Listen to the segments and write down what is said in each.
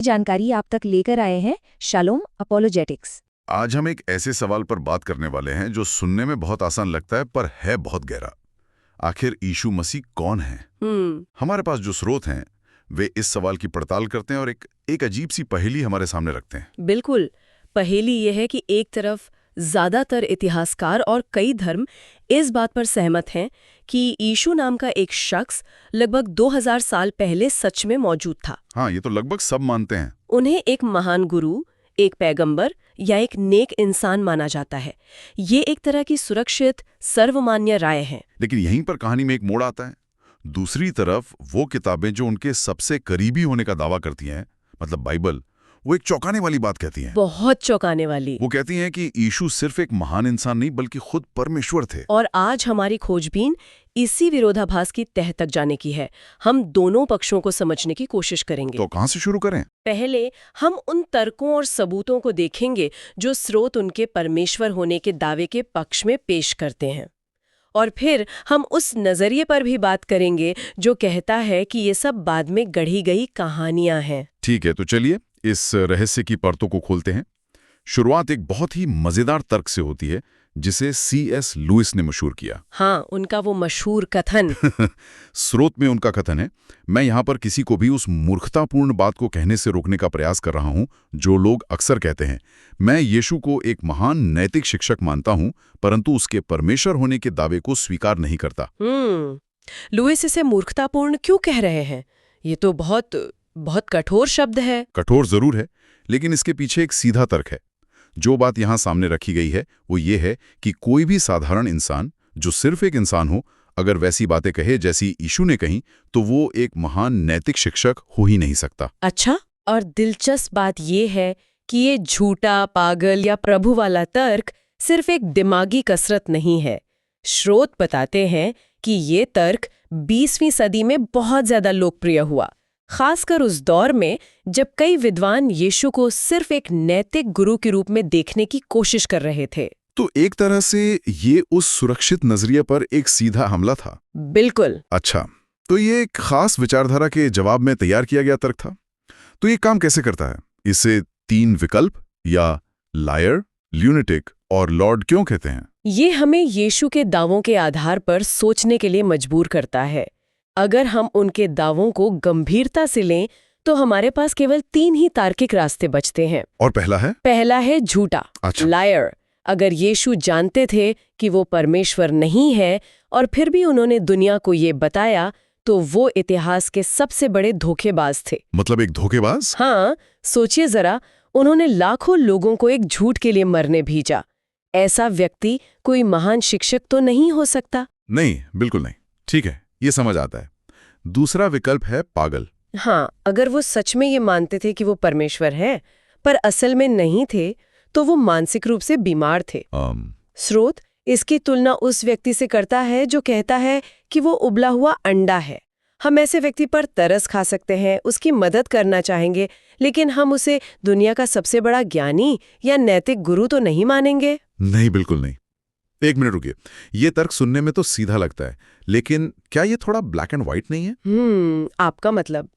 जानकारी आप तक लेकर आए हैं शालोम अपोलोजेटिक्स। आज हम एक ऐसे सवाल पर बात करने वाले हैं जो सुनने में बहुत आसान लगता है पर है बहुत गहरा। आखिर यीशु मसीह कौन है? हमारे पास जो स्रोत हैं वे इस सवाल की पड़ताल करते हैं और एक अजीब सी पहेली हमारे सामने रखते हैं। बिल्कुल। पहेली यह है कि एक तरफ ज्यादातर इतिहासकार और कई धर्म इस बात पर सहमत हैं कि यीशु नाम का एक शख्स लगभग 2000 साल पहले सच में मौजूद था। हाँ, ये तो लगभग सब मानते हैं। उन्हें एक महान गुरु, एक पैगंबर या एक नेक इंसान माना जाता है। ये एक तरह की सुरक्षित सर्वमान्य राय है। लेकिन यहीं पर कहानी में एक मोड़ आता है। दूसरी तरफ वो किताबें जो उनके सबसे करीबी होने का दावा करती हैं, मतलब बाइबल, वो एक चौंकाने वाली बात कहती हैं। बहुत चौंकाने वाली। वो कहती हैं कि यीशु सिर्फ एक महान इंसान नहीं बल्कि खुद परमेश्वर थे। और आज हमारी खोजबीन इसी विरोधाभास की तह तक जाने की है। हम दोनों पक्षों को समझने की कोशिश करेंगे। तो कहाँ से शुरू करें? पहले हम उन तर्कों और सबूतों को देखेंगे जो स्रोत उनके परमेश्वर होने के दावे के पक्ष में पेश करते हैं। और फिर हम उस नजरिए पर भी बात करेंगे जो कहता है कि ये सब बाद में गढ़ी गई कहानियां हैं। ठीक है, तो चलिए इस रहस्य की परतों को खोलते हैं। शुरुआत एक बहुत ही मजेदार तर्क से होती है जिसे C.S. लुइस ने मशहूर किया। हाँ, उनका वो मशहूर कथन। स्रोत में उनका कथन है, मैं यहाँ पर किसी को भी उस मूर्खतापूर्ण बात को कहने से रोकने का प्रयास कर रहा हूँ जो लोग अक्सर कहते हैं। मैं यीशु को एक महान नैतिक शिक्षक मानता हूँ परंतु उसके परमेश्वर होने के दावे को स्वीकार नहीं करता। लुइस इसे मूर्खतापूर्ण क्यों कह रहे हैं? ये तो बहुत कठोर शब्द है। कठोर जरूर है, लेकिन इसके पीछे एक सीधा तर्क है। जो बात यहाँ सामने रखी गई है वो ये है कि कोई भी साधारण इंसान जो सिर्फ एक इंसान हो, अगर वैसी बातें कहे जैसी यीशु ने कही, तो वो एक महान नैतिक शिक्षक हो ही नहीं सकता। अच्छा, और दिलचस्प बात ये है कि ये झूठा, पागल या प्रभु वाला तर्क सिर्फ एक दिमागी कसरत नहीं है। स्रोत बताते हैं कि ये तर्क 20वीं सदी में बहुत ज्यादा लोकप्रिय हुआ, खासकर उस दौर में जब कई विद्वान यीशु को सिर्फ एक नैतिक गुरु के रूप में देखने की कोशिश कर रहे थे। तो एक तरह से ये उस सुरक्षित नजरिए पर एक सीधा हमला था। बिल्कुल। अच्छा, तो ये एक खास विचारधारा के जवाब में तैयार किया गया तर्क था। तो ये काम कैसे करता है? इसे 3 विकल्प या लायर, ल्यूनेटिक और लॉर्ड क्यों कहते हैं? ये हमें यीशु के दावों के आधार पर सोचने के लिए मजबूर करता है। अगर हम उनके दावों को गंभीरता से लें तो हमारे पास केवल 3 ही तार्किक रास्ते बचते हैं। और पहला है झूठा, अच्छा। लायर। अगर यीशु जानते थे कि वो परमेश्वर नहीं है और फिर भी उन्होंने दुनिया को ये बताया, तो वो इतिहास के सबसे बड़े धोखेबाज थे। मतलब एक धोखेबाज? हाँ, सोचिए जरा, उन्होंने लाखों लोगों को एक झूठ के लिए मरने भेजा। ऐसा व्यक्ति कोई महान शिक्षक तो नहीं हो सकता। नहीं, बिल्कुल नहीं। ठीक है, ये समझ आता है। दूसरा विकल्प है पागल। हाँ, अगर वो सच में ये मानते थे कि वो परमेश्वर हैं, पर असल में नहीं थे, तो वो मानसिक रूप से बीमार थे। स्रोत इसकी तुलना उस व्यक्ति से करता है जो कहता है कि वो उबला हुआ अंडा है। हम ऐसे व्यक्ति पर तरस खा सकते हैं, उसकी मदद करना चाहेंगे, लेकिन हम उसे दुनिया का सबसे बड़ा ज्ञानी या नैतिक गुरु तो नहीं मानेंगे। नहीं, बिल्कुल नहीं। एक मिनट रुकिए, ये तर्क सुनने में तो सीधा लगता है, लेकिन क्या ये थोड़ा ब्लैक एंड व्हाइट नहीं है? आपका मतलब?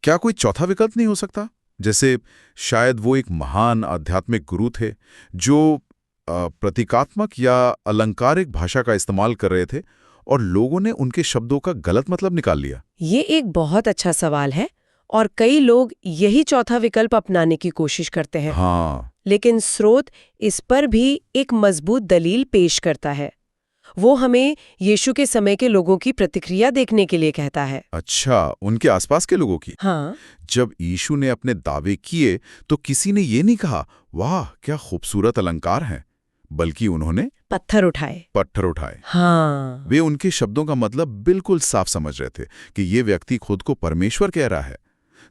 क्या कोई चौथा विकल्प नहीं हो सकता? जैसे शायद वो एक महान आध्यात्मिक गुरु थे जो प्रतीकात्मक या अलंकारिक भाषा का इस्तेमाल कर रहे थे और लोगों ने उनके शब्दों का गलत मतलब निकाल लिया। ये एक बहुत अच्छा सवाल है और कई लोग यही चौथा विकल्प अपनाने की कोशिश करते हैं। हाँ, लेकिन स्रोत इस पर भी एक मजबूत दलील पेश करता है। वो हमें यीशु के समय के लोगों की प्रतिक्रिया देखने के लिए कहता है। अच्छा, उनके आसपास के लोगों की? हाँ। जब यीशु ने अपने दावे किए तो किसी ने ये नहीं कहा, वाह क्या खूबसूरत अलंकार हैं, बल्कि उन्होंने पत्थर उठाए। हाँ। वे उनके शब्दों का मतलब बिल्कुल साफ समझ रहे थे कि ये व्यक्ति खुद को परमेश्वर कह रहा है,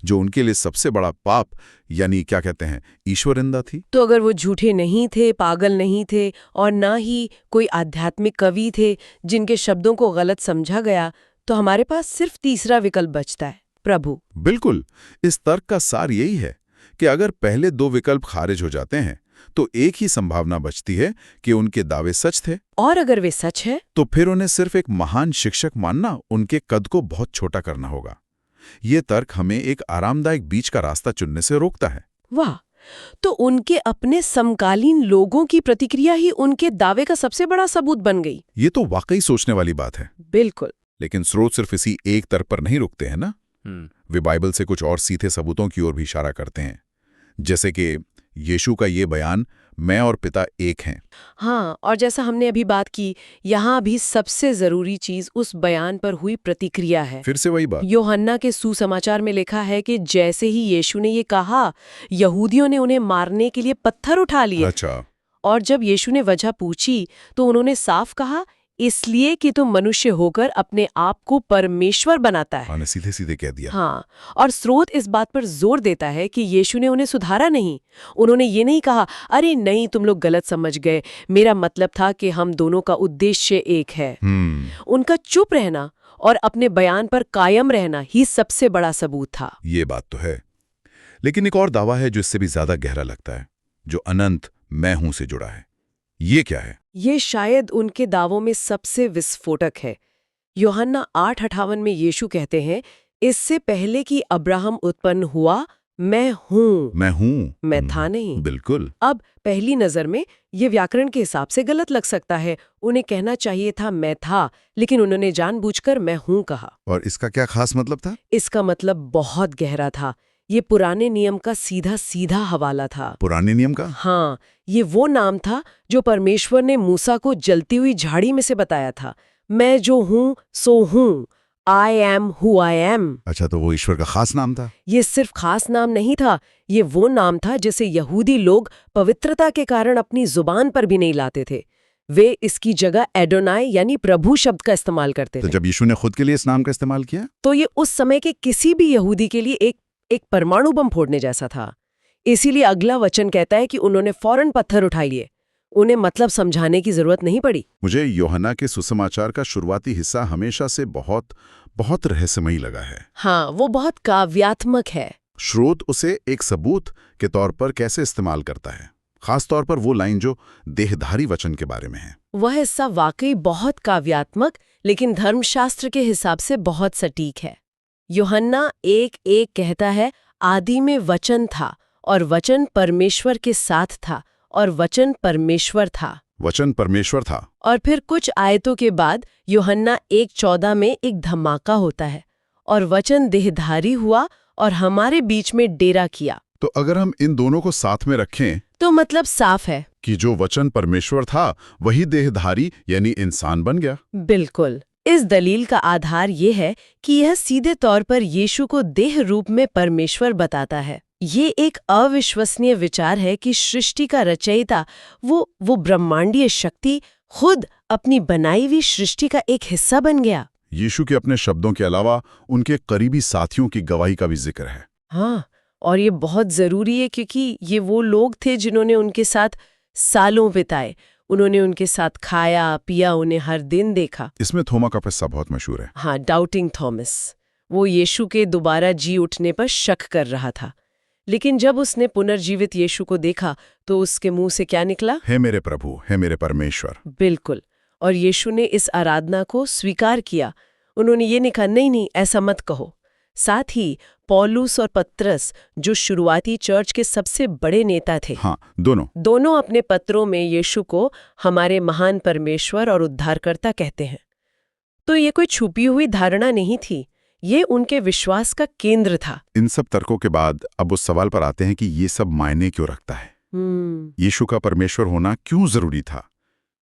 जो उनके लिए सबसे बड़ा पाप यानी क्या कहते हैं, ईश्वर निंदा थी। तो अगर वो झूठे नहीं थे, पागल नहीं थे और ना ही कोई आध्यात्मिक कवि थे जिनके शब्दों को गलत समझा गया, तो हमारे पास सिर्फ तीसरा विकल्प बचता है, प्रभु। बिल्कुल। इस तर्क का सार यही है कि अगर पहले 2 विकल्प खारिज हो जाते हैं तो एक ही संभावना बचती है कि उनके दावे सच थे। और अगर वे सच है तो फिर उन्हें सिर्फ एक महान शिक्षक मानना उनके कद को बहुत छोटा करना होगा। ये तर्क हमें एक आरामदायक बीच का रास्ता चुनने से रोकता है। वाह, तो उनके अपने समकालीन लोगों की प्रतिक्रिया ही उनके दावे का सबसे बड़ा सबूत बन गई। ये तो वाकई सोचने वाली बात है। बिल्कुल। लेकिन स्रोत सिर्फ इसी एक तर्क पर नहीं रुकते हैं ना। वे बाइबल से कुछ और सीधे सबूतों की ओर भी इशारा करते हैं, जैसे कि यीशु का ये बयान, मैं और पिता एक हैं। हाँ, और जैसा हमने अभी बात की, यहाँ भी सबसे जरूरी चीज उस बयान पर हुई प्रतिक्रिया है। फिर से वही बात। यूहन्ना के सुसमाचार में लिखा है कि जैसे ही यीशु ने ये कहा, यहूदियों ने उन्हें मारने के लिए पत्थर उठा लिए। अच्छा। और जब यीशु ने वजह पूछी तो उन्होंने साफ कहा, इसलिए कि तुम मनुष्य होकर अपने आप को परमेश्वर बनाता है। हाँ, सीधे सीधे कह दिया। हाँ, और स्रोत इस बात पर जोर देता है कि यीशु ने उन्हें सुधारा नहीं। उन्होंने ये नहीं कहा, अरे नहीं, तुम लोग गलत समझ गए, मेरा मतलब था कि हम दोनों का उद्देश्य एक है। उनका चुप रहना और अपने बयान पर कायम रहना ही सबसे बड़ा सबूत था। ये बात तो है। लेकिन एक और दावा है जो इससे भी ज्यादा गहरा लगता है, जो अनंत मैं हूं से जुड़ा है। ये क्या है? ये शायद उनके दावों में सबसे विस्फोटक है। यूहन्ना 8:58 में यीशु कहते हैं, इससे पहले कि अब्राहम उत्पन्न हुआ, मैं हूँ। मैं हूँ। मैं था नहीं। बिल्कुल। अब पहली नजर में ये व्याकरण के हिसाब से गलत लग सकता है। उन्हें कहना चाहिए था मैं था, लेकिन उन्होंने जानबूझकर मैं हूँ कहा। और इसका क्या खास मतलब था? इसका मतलब बहुत गहरा था। ये पुराने नियम का सीधा सीधा हवाला था। पुराने नियम का? हाँ, ये वो नाम था जो परमेश्वर ने मूसा को जलती हुई झाड़ी में से बताया था। मैं जो हूँ सो हूँ, I am who I am. अच्छा, तो वो ईश्वर का खास नाम था? ये सिर्फ खास नाम नहीं था, ये वो नाम था जिसे यहूदी लोग पवित्रता के कारण अपनी जुबान पर भी नहीं लाते थे। वे इसकी जगह एडोनाई यानी प्रभु शब्द का इस्तेमाल करते थे। तो जब यीशु ने खुद के लिए इस नाम का इस्तेमाल किया, तो ये उस समय के किसी भी यहूदी के लिए एक परमाणु बम फोड़ने जैसा था। इसीलिए अगला वचन कहता है कि उन्होंने फौरन पत्थर उठा लिए। उन्हें मतलब समझाने की जरूरत नहीं पड़ी। मुझे यूहन्ना के सुसमाचार का शुरुआती हिस्सा हमेशा से बहुत बहुत रहस्यमयी लगा है। हाँ, वो बहुत काव्यात्मक है। स्रोत उसे एक सबूत के तौर पर कैसे इस्तेमाल करता है, खास तौर पर वो लाइन जो देहधारी वचन के बारे में है। वह हिस्सा वाकई बहुत काव्यात्मक, लेकिन धर्मशास्त्र के हिसाब से बहुत सटीक है। यूहन्ना 1:1 कहता है, आदि में वचन था और वचन परमेश्वर के साथ था और वचन परमेश्वर था। वचन परमेश्वर था। और फिर कुछ आयतों के बाद यूहन्ना 1:14 में एक धमाका होता है, और वचन देहधारी हुआ और हमारे बीच में डेरा किया। तो अगर हम इन दोनों को साथ में रखें तो मतलब साफ है कि जो वचन परमेश्वर था वही देहधारी यानी इंसान बन गया। बिल्कुल। इस दलील का आधार ये है कि यह सीधे तौर पर यीशु को देह रूप में परमेश्वर बताता है। ये एक अविश्वसनीय विचार है कि सृष्टि का रचयिता, वो ब्रह्मांडीय शक्ति, खुद अपनी बनाई हुई सृष्टि का एक हिस्सा बन गया। यीशु के अपने शब्दों के अलावा उनके करीबी साथियों की गवाही का भी जिक्र है। हाँ, और ये बहुत जरूरी है क्योंकि ये वो लोग थे जिन्होंने उनके साथ सालों बिताए। उन्होंने उनके साथ खाया पिया, उन्हें हर दिन देखा। इसमें थोमा का किस्सा बहुत मशहूर है। हाँ, डाउटिंग थॉमस। वो यीशु के दोबारा जी उठने पर शक कर रहा था, लेकिन जब उसने पुनर्जीवित यीशु को देखा तो उसके मुंह से क्या निकला? हे मेरे प्रभु, हे मेरे परमेश्वर। बिल्कुल। और यीशु ने इस आराधना को स्वीकार किया। उन्होंने ये नहीं कहा, नहीं, ऐसा मत कहो। साथ ही पौलुस और पत्रस, जो शुरुआती चर्च के सबसे बड़े नेता थे, हाँ, दोनों अपने पत्रों में यीशु को हमारे महान परमेश्वर और उद्धारकर्ता कहते हैं। तो ये कोई छुपी हुई धारणा नहीं थी, ये उनके विश्वास का केंद्र था। इन सब तर्कों के बाद अब उस सवाल पर आते हैं कि ये सब मायने क्यों रखता है। यीशु का परमेश्वर होना क्यों जरूरी था?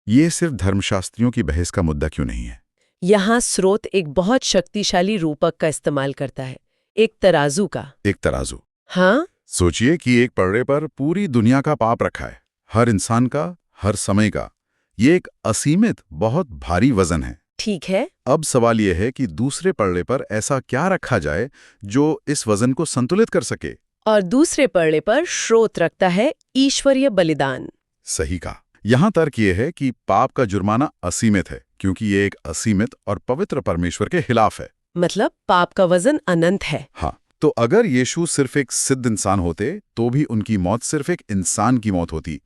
ये सिर्फ धर्मशास्त्रियों की बहस का मुद्दा क्यों नहीं है? यहाँ स्रोत एक बहुत शक्तिशाली रूपक का इस्तेमाल करता है, एक तराजू का। एक तराजू? हाँ, सोचिए कि एक पलड़े पर पूरी दुनिया का पाप रखा है, हर इंसान का, हर समय का। ये एक असीमित, बहुत भारी वजन है। ठीक है। अब सवाल यह है कि दूसरे पलड़े पर ऐसा क्या रखा जाए जो इस वजन को संतुलित कर सके? और दूसरे पलड़े पर स्रोत रखता है ईश्वरीय बलिदान। सही कहा। यहाँ तर्क ये है कि पाप का जुर्माना असीमित है, क्योंकि ये एक असीमित और पवित्र परमेश्वर के खिलाफ है। मतलब पाप का वजन अनंत है। हाँ, तो अगर यीशु सिर्फ एक सिद्ध इंसान होते तो भी उनकी मौत सिर्फ एक इंसान की मौत होती।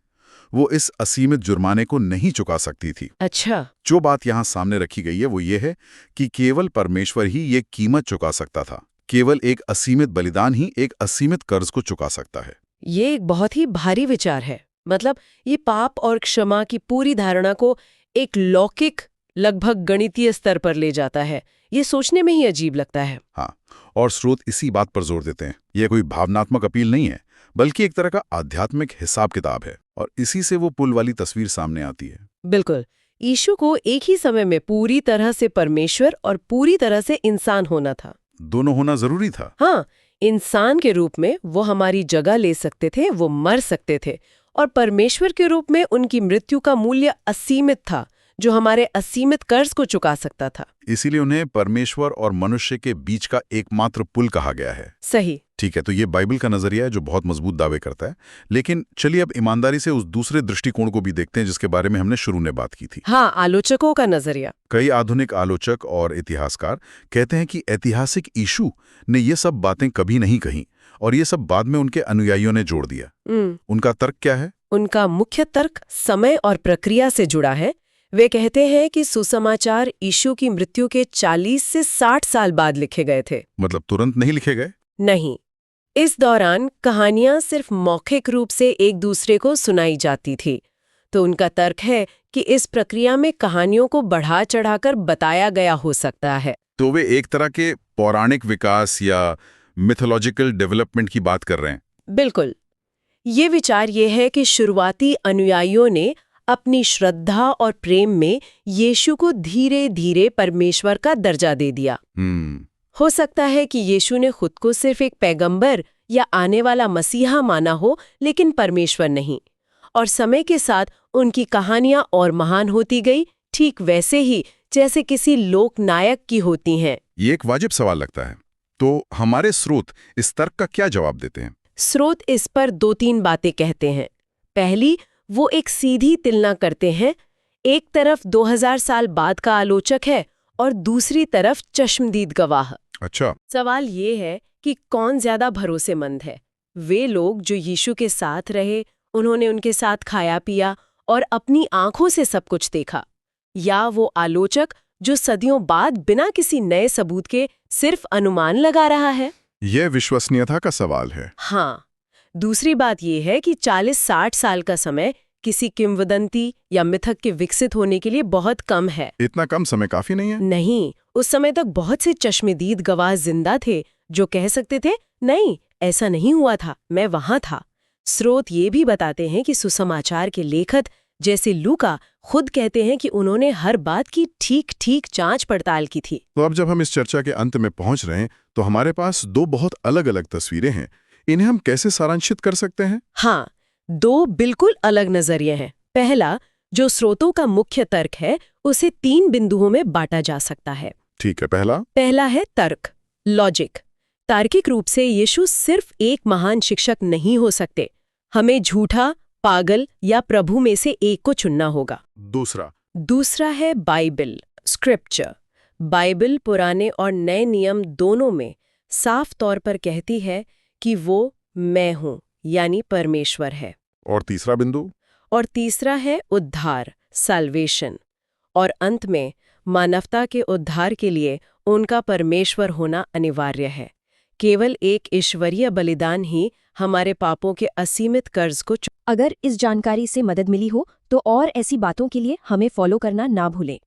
वो इस असीमित जुर्माने को नहीं चुका सकती थी। अच्छा। जो बात यहाँ सामने रखी गई है वो ये है कि केवल परमेश्वर ही ये कीमत चुका सकता था। केवल एक असीमित बलिदान ही एक असीमित कर्ज को चुका सकता है। ये एक बहुत ही भारी विचार है। मतलब ये पाप और क्षमा की पूरी धारणा को एक लौकिक, लगभग गणितीय स्तर पर ले जाता है। ये सोचने में ही अजीब लगता है। हाँ, और स्रोत इसी बात पर जोर देते हैं। यह कोई भावनात्मक अपील नहीं है, बल्कि एक तरह का आध्यात्मिक हिसाब किताब है, और इसी से वो पुल वाली तस्वीर सामने आती है। बिल्कुल। यीशु को एक ही समय में पूरी तरह से परमेश्वर और पूरी तरह से इंसान होना था। दोनों होना जरूरी था। हाँ, इंसान के रूप में वो हमारी जगह ले सकते थे, वो मर सकते थे, और परमेश्वर के रूप में उनकी मृत्यु का मूल्य असीमित था, जो हमारे असीमित कर्ज को चुका सकता था। इसीलिए उन्हें परमेश्वर और मनुष्य के बीच का एकमात्र पुल कहा गया है। सही। ठीक है, तो ये बाइबल का नजरिया है जो बहुत मजबूत दावे करता है। लेकिन चलिए अब ईमानदारी से उस दूसरे दृष्टिकोण को भी देखते हैं जिसके बारे में हमने शुरू में बात की थी। हाँ, आलोचकों का नजरिया। कई आधुनिक आलोचक और इतिहासकार कहते हैं कि ऐतिहासिक यीशु ने ये सब बातें कभी नहीं कहीं, और ये सब बाद में उनके अनुयायियों ने जोड़ दिया। उनका तर्क क्या है? उनका मुख्य तर्क समय और प्रक्रिया से जुड़ा है। वे कहते हैं कि सुसमाचार यीशु की मृत्यु के 40 से 60 साल बाद लिखे गए थे। मतलब तुरंत नहीं लिखे गए? नहीं, इस दौरान कहानियां सिर्फ मौखिक रूप से एक दूसरे को सुनाई जाती थी। तो उनका तर्क है कि इस प्रक्रिया में कहानियों को बढ़ा चढ़ाकर बताया गया हो सकता है। तो वे एक तरह के पौराणिक विकास या मिथोलॉजिकल डेवलपमेंट की बात कर रहे हैं। बिल्कुल। ये विचार ये है कि शुरुआती अनुयायियों ने अपनी श्रद्धा और प्रेम में यीशु को धीरे धीरे परमेश्वर का दर्जा दे दिया। हो सकता है कि यीशु ने खुद को सिर्फ एक पैगंबर या आने वाला मसीहा माना हो, लेकिन परमेश्वर नहीं। और समय के साथ उनकी कहानियां और महान होती गई, ठीक वैसे ही जैसे किसी लोक नायक की होती हैं। ये एक वाजिब सवाल लगता है। तो हमारे स्रोत इस तर्क का क्या जवाब देते हैं? स्रोत इस पर 2-3 बातें कहते हैं। पहली, वो एक सीधी तुलना करते हैं। एक तरफ 2000 साल बाद का आलोचक है और दूसरी तरफ चश्मदीद गवाह। अच्छा। सवाल ये है कि कौन ज्यादा भरोसेमंद है? वे लोग जो यीशु के साथ रहे, उन्होंने उनके साथ खाया पिया और अपनी आंखों से सब कुछ देखा, या वो आलोचक जो सदियों बाद बिना किसी नए सबूत के सिर्फ अनुमान लगा रहा है? यह विश्वसनीयता का सवाल है। हाँ। दूसरी बात यह है कि 40-60 साल का समय किसी किंवदंती या मिथक के विकसित होने के लिए बहुत कम है। इतना कम समय काफी नहीं है? नहीं, उस समय तक बहुत से चश्मदीद गवाह जिंदा थे जो कह सकते थे, नहीं, ऐसा नहीं हुआ था, मैं वहां था। स्रोत ये भी बताते हैं कि सुसमाचार के लेखक जैसे लूका खुद कहते हैं कि उन्होंने हर बात की ठीक जांच पड़ताल की थी। तो अब जब हम इस चर्चा के अंत में पहुंच रहे हैं, तो हमारे पास 2 बहुत अलग अलग तस्वीरें हैं। इन्हें हम कैसे सारांशित कर सकते हैं? हाँ, 2 बिल्कुल अलग नजरिए हैं। पहला, जो स्रोतों का मुख्य तर्क है, उसे 3 बिंदुओं में बांटा जा सकता है। ठीक है। पहला है तर्क, लॉजिक। तार्किक रूप से यीशु सिर्फ एक महान शिक्षक नहीं हो सकते। हमें झूठा, पागल या प्रभु में से एक को चुनना होगा। दूसरा है बाइबल, स्क्रिप्चर। बाइबल पुराने और नए नियम दोनों में साफ तौर पर कहती है कि वो मैं हूं, यानी परमेश्वर है। और तीसरा बिंदु? और तीसरा है उद्धार, साल्वेशन। और अंत में मानवता के उद्धार के लिए उनका परमेश्वर होना अनिवार्य है। केवल एक ईश्वरीय बलिदान ही हमारे पापों के असीमित कर्ज को अगर इस जानकारी से मदद मिली हो तो और ऐसी बातों के लिए हमें फॉलो करना ना भूलें।